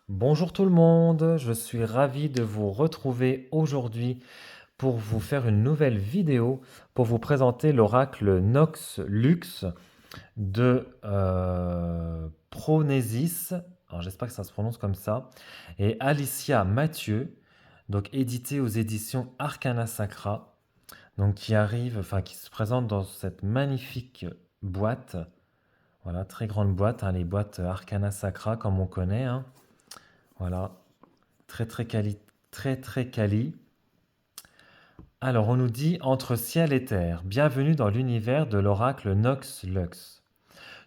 Bonjour tout le monde, je suis ravi de vous retrouver aujourd'hui pour vous faire une nouvelle vidéo pour vous présenter l'oracle Nox Lux de Pronésis, alors j'espère que ça se prononce comme ça, et Alicia Mathieu, donc édité aux éditions Arcana Sacra, donc qui arrive, enfin qui se présente dans cette magnifique boîte, voilà, très grande boîte, hein, les boîtes Arcana Sacra comme on connaît, hein. Voilà, très très quali, très très quali. Alors on nous dit entre ciel et terre, bienvenue dans l'univers de l'oracle Nox Lux.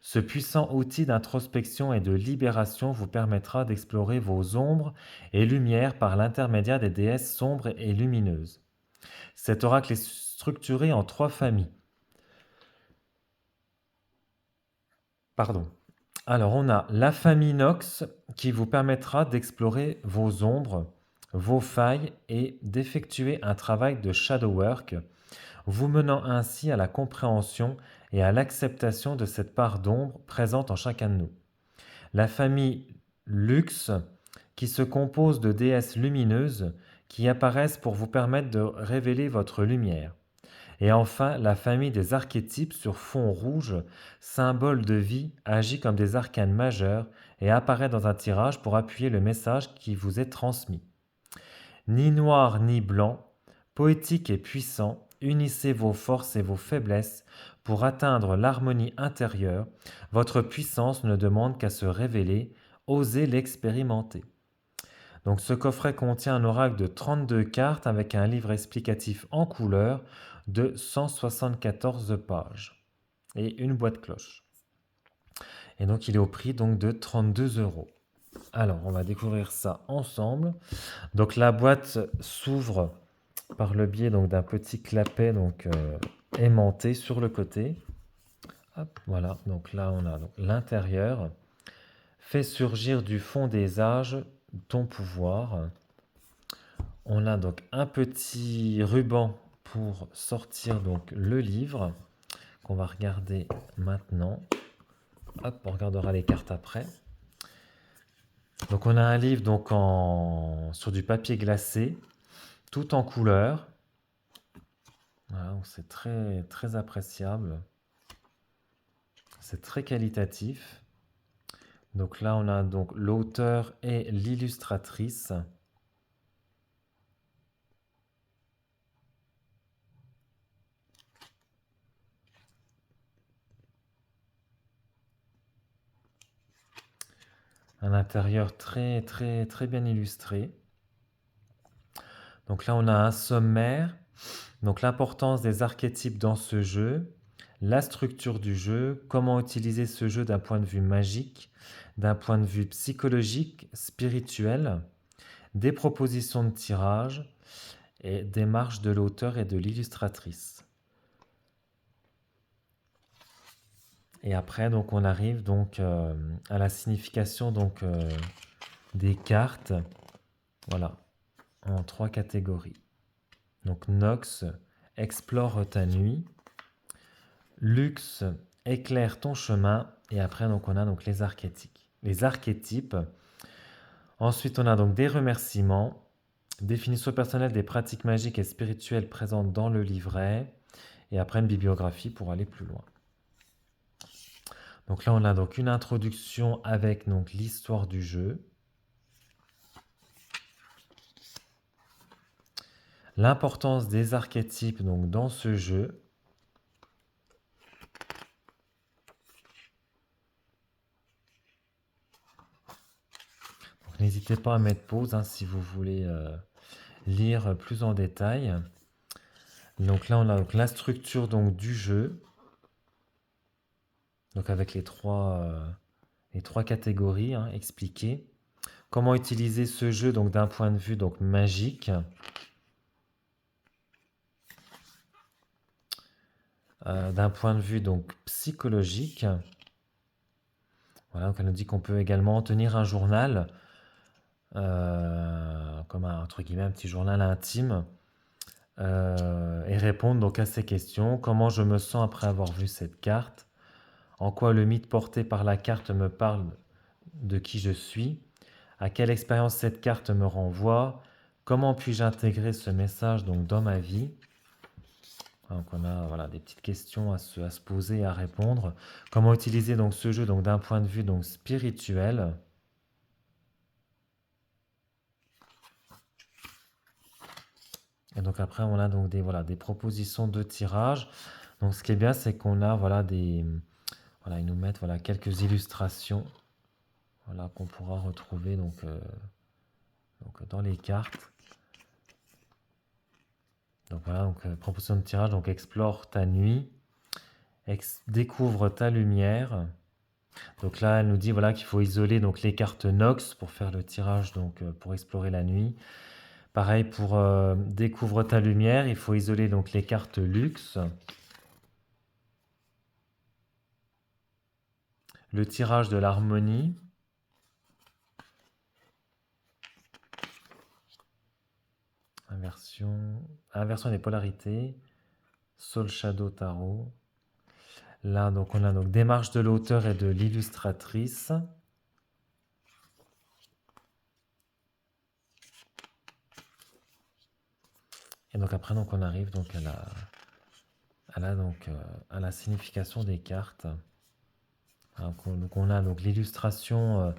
Ce puissant outil d'introspection et de libération vous permettra d'explorer vos ombres et lumières par l'intermédiaire des déesses sombres et lumineuses. Cet oracle est structuré en trois familles. Pardon. Alors on a la famille Nox qui vous permettra d'explorer vos ombres, vos failles et d'effectuer un travail de shadow work, vous menant ainsi à la compréhension et à l'acceptation de cette part d'ombre présente en chacun de nous. La famille Lux qui se compose de déesses lumineuses qui apparaissent pour vous permettre de révéler votre lumière. Et enfin, la famille des archétypes sur fond rouge, symbole de vie, agit comme des arcanes majeurs et apparaît dans un tirage pour appuyer le message qui vous est transmis. Ni noir ni blanc, poétique et puissant, unissez vos forces et vos faiblesses pour atteindre l'harmonie intérieure. Votre puissance ne demande qu'à se révéler, osez l'expérimenter. Donc ce coffret contient un oracle de 32 cartes avec un livre explicatif en couleur de 174 pages et une boîte cloche. Et donc il est au prix donc de 32 euros. Alors on va découvrir ça ensemble. Donc la boîte s'ouvre par le biais donc d'un petit clapet donc aimanté sur le côté. Hop, voilà, donc là on a l'intérieur. Fait surgir du fond des âges ton pouvoir. On a donc un petit ruban pour sortir donc le livre qu'on va regarder maintenant. Hop, on regardera les cartes après. Donc on a un livre donc sur du papier glacé, tout en couleur. Voilà, c'est très très appréciable. C'est très qualitatif. Donc là on a donc l'auteur et l'illustratrice. Un intérieur très très très bien illustré. Donc là on a un sommaire. Donc l'importance des archétypes dans ce jeu, la structure du jeu, comment utiliser ce jeu d'un point de vue magique, d'un point de vue psychologique, spirituel, des propositions de tirage et démarches de l'auteur et de l'illustratrice. Et après donc on arrive donc à la signification donc des cartes, voilà, en trois catégories. Donc Nox, explore ta nuit. Lux, éclaire ton chemin. Et après, donc, on a donc les archétypes. Les archétypes. Ensuite, on a donc des remerciements. Définition personnelle des pratiques magiques et spirituelles présentes dans le livret. Et après, une bibliographie pour aller plus loin. Donc là, on a donc une introduction avec donc l'histoire du jeu. L'importance des archétypes donc dans ce jeu. N'hésitez pas à mettre pause hein, si vous voulez lire plus en détail. Donc là, on a donc la structure donc, du jeu. Donc avec les trois catégories hein, expliquées. Comment utiliser ce jeu donc d'un point de vue donc, magique. D'un point de vue donc psychologique. Voilà, donc elle nous dit qu'on peut également tenir un journal, comme entre guillemets un petit journal intime, et répondre donc à ces questions. Comment je me sens après avoir vu cette carte? En quoi le mythe porté par la carte me parle de qui je suis? À quelle expérience cette carte me renvoie? Comment puis-je intégrer ce message donc dans ma vie? Donc on a voilà, des petites questions à se poser et à répondre. Comment utiliser donc ce jeu donc d'un point de vue donc spirituel? Et donc après on a donc des voilà, des propositions de tirage. Donc ce qui est bien c'est qu'on a voilà des voilà, ils nous mettent voilà quelques illustrations voilà qu'on pourra retrouver donc dans les cartes. Donc voilà, donc proposition de tirage, donc explore ta nuit, découvre ta lumière. Donc là, elle nous dit voilà qu'il faut isoler donc les cartes Nox pour faire le tirage donc pour explorer la nuit. Pareil pour découvre ta lumière, il faut isoler donc les cartes Lux. Le tirage de l'harmonie. Inversion des polarités. Soul Shadow Tarot. Là, donc on a donc démarche de l'auteur et de l'illustratrice. Et donc après, donc on arrive donc à la signification des cartes. Donc on a donc l'illustration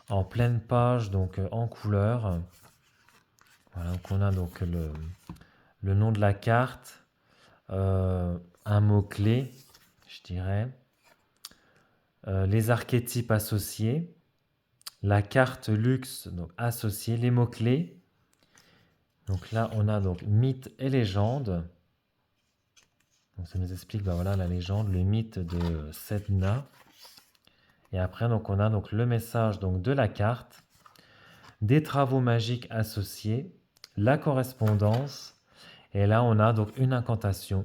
en pleine page, donc en couleur. Voilà, donc on a donc le nom de la carte, un mot-clé, je dirais, les archétypes associés, la carte luxe donc associée, les mots-clés. Donc là, on a donc mythe et légende. Donc ça nous explique bah voilà, la légende, le mythe de Sedna. Et après, donc, on a donc le message donc, de la carte, des travaux magiques associés, la correspondance. Et là, on a donc une incantation.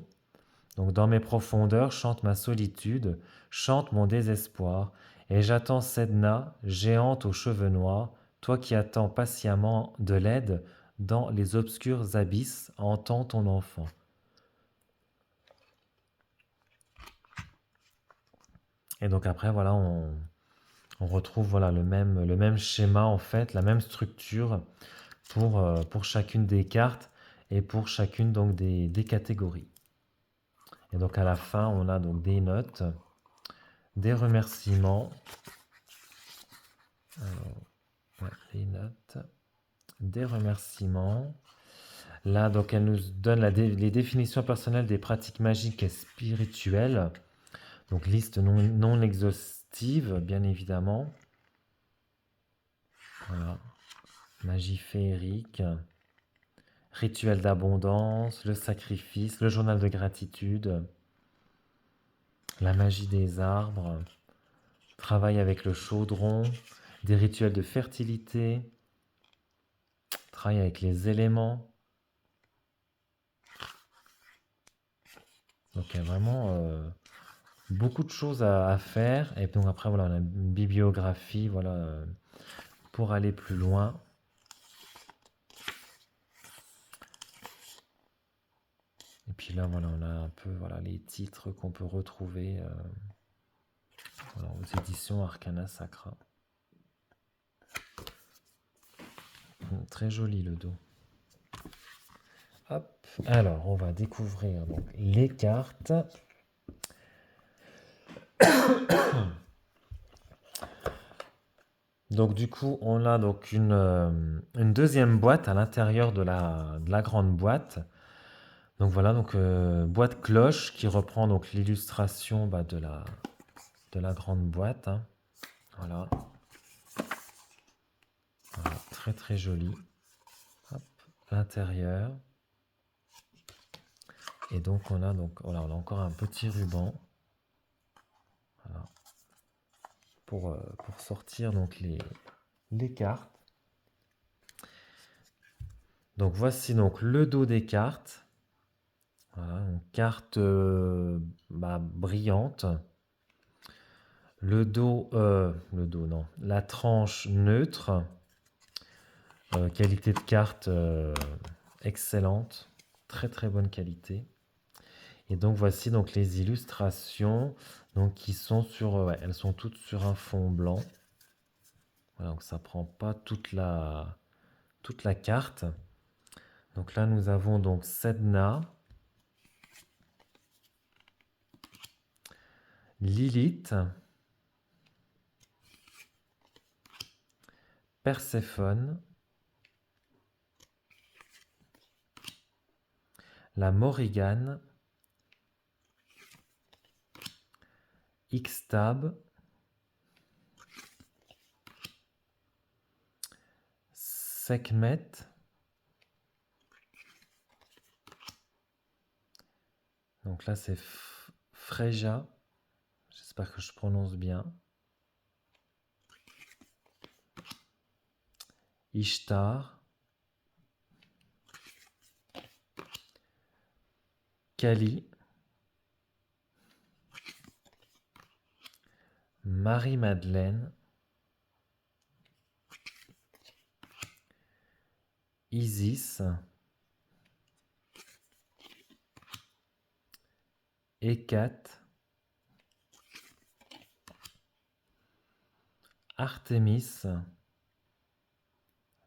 Donc, dans mes profondeurs, chante ma solitude, chante mon désespoir. Et j'attends Sedna, géante aux cheveux noirs, toi qui attends patiemment de l'aide dans les obscurs abysses, entends ton enfant. Et donc après, voilà, on retrouve voilà, le même schéma, en fait, la même structure pour chacune des cartes et pour chacune donc, des catégories. Et donc à la fin, on a donc des notes, des remerciements, des notes, des remerciements. Là, donc, elle nous donne les définitions personnelles des pratiques magiques et spirituelles. Donc, liste non exhaustive, bien évidemment. Voilà. Magie féerique, rituel d'abondance, le sacrifice, le journal de gratitude, la magie des arbres, travail avec le chaudron, des rituels de fertilité, travail avec les éléments. Donc il y a vraiment beaucoup de choses à faire. Et donc après, voilà, on a une bibliographie voilà, pour aller plus loin. Et puis là, voilà, on a un peu voilà, les titres qu'on peut retrouver voilà, aux éditions Arcana Sacra. Très joli le dos. Hop. Alors, on va découvrir donc, les cartes. Donc du coup, on a donc une deuxième boîte à l'intérieur de la grande boîte. Donc voilà, donc boîte cloche qui reprend donc l'illustration bah, de la grande boîte. Hein. Voilà. Voilà, très très joli. Hop, l'intérieur. Et donc on a voilà, on a encore un petit ruban. Voilà. Pour sortir donc les cartes. Donc voici donc le dos des cartes. Voilà, une carte bah, brillante. Le dos non, la tranche neutre. Qualité de carte excellente, très très bonne qualité. Et donc voici donc les illustrations donc qui sont sur, ouais, elles sont toutes sur un fond blanc. Voilà, donc ça ne prend pas toute la carte. Donc là, nous avons donc Sedna, Lilith, Perséphone, la Morrigan, Ixtab, Sekhmet, donc là c'est Freja, j'espère que je prononce bien, Ishtar, Kali, Marie-Madeleine, Isis, Hécate, Artémis,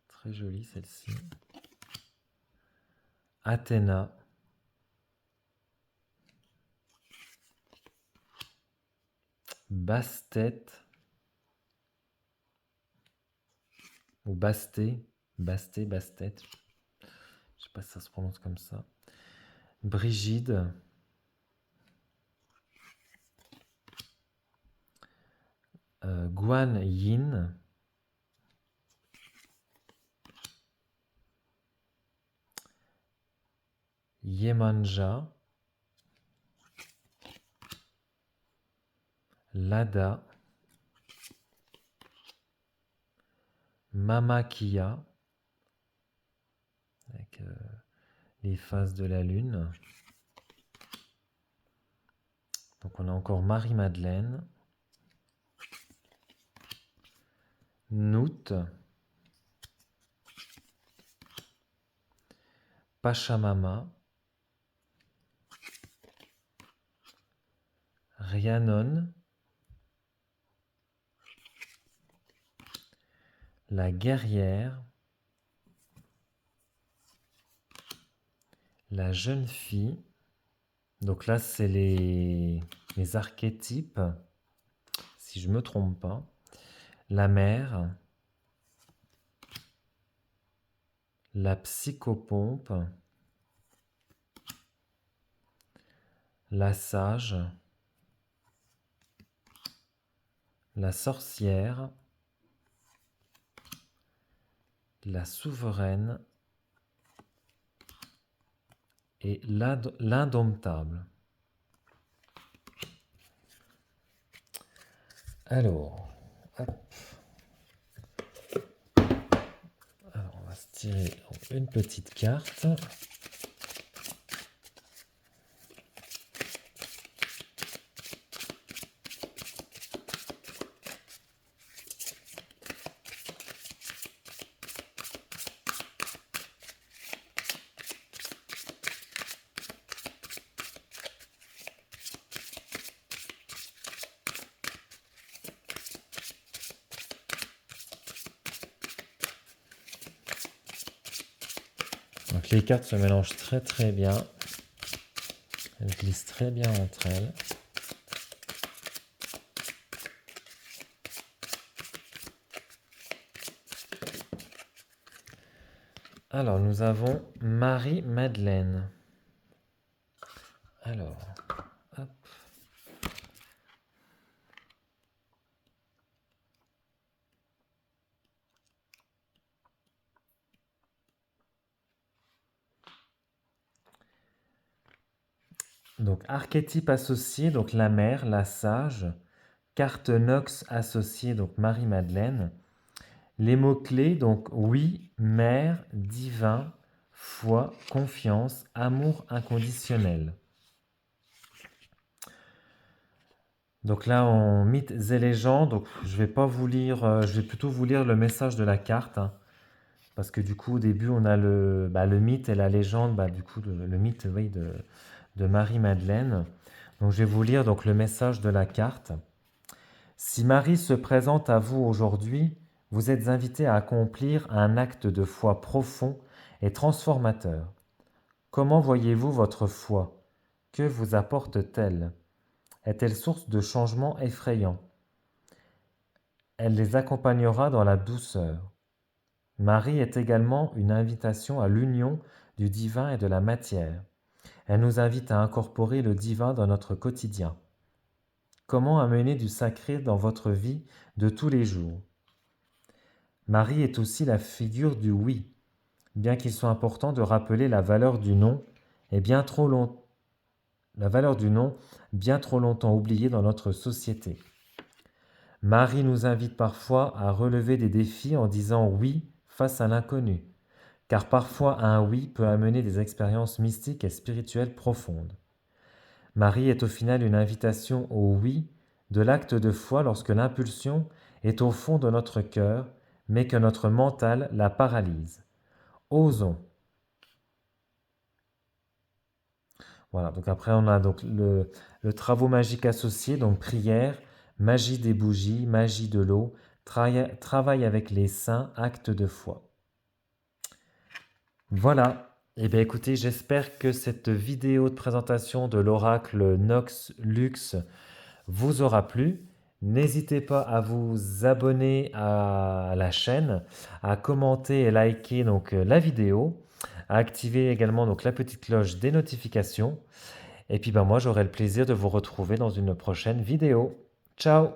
très jolie celle-ci, Athéna, Bastet, ou Bastet, Bastet, Bastet, je sais pas si ça se prononce comme ça, Brigide, Guan Yin, Yemanja, Lada, Mamakia, avec les phases de la lune. Donc on a encore Marie-Madeleine, Nout, Pachamama, Rhiannon, la guerrière, la jeune fille. Donc là, c'est les archétypes, si je ne me trompe pas. La mère, la psychopompe, la sage, la sorcière, la souveraine et l'indomptable. Alors, hop. Alors, on va se tirer une petite carte. Donc les cartes se mélangent très très bien. Elles glissent très bien entre elles. Alors nous avons Marie-Madeleine. Alors, hop. Donc archétype associé, donc la mère, la sage. Carte Nox associée, donc Marie-Madeleine. Les mots-clés, donc oui, mère, divin, foi, confiance, amour inconditionnel. Donc là, en mythes et légendes, donc je vais pas vous lire, je vais plutôt vous lire le message de la carte, hein, parce que du coup, au début, on a le mythe et la légende, du coup, le mythe, oui, de Marie-Madeleine. Donc je vais vous lire donc le message de la carte. Si Marie se présente à vous aujourd'hui, Vous êtes invité à accomplir un acte de foi profond et transformateur. Comment voyez-vous votre foi? Que vous apporte-t-elle? Est-elle source de changements effrayants? Elle les accompagnera dans la douceur. Marie est également une invitation à l'union du divin et de la matière. Elle nous invite à incorporer le divin dans notre quotidien. Comment amener du sacré dans votre vie de tous les jours? Marie est aussi la figure du oui, bien qu'il soit important de rappeler la valeur du non, et la valeur du non bien trop longtemps oubliée dans notre société. Marie nous invite parfois à relever des défis en disant oui face à l'inconnu, car parfois un oui peut amener des expériences mystiques et spirituelles profondes. Marie est au final une invitation au oui de l'acte de foi lorsque l'impulsion est au fond de notre cœur, mais que notre mental la paralyse. Osons. Voilà, donc après on a donc le travaux magiques associé, donc prière, magie des bougies, magie de l'eau, travail avec les saints, acte de foi. Voilà. Eh bien écoutez, j'espère que cette vidéo de présentation de l'oracle Nox Lux vous aura plu. N'hésitez pas à vous abonner à la chaîne, à commenter et liker donc la vidéo, à activer également donc la petite cloche des notifications. Et puis ben moi j'aurai le plaisir de vous retrouver dans une prochaine vidéo. Ciao!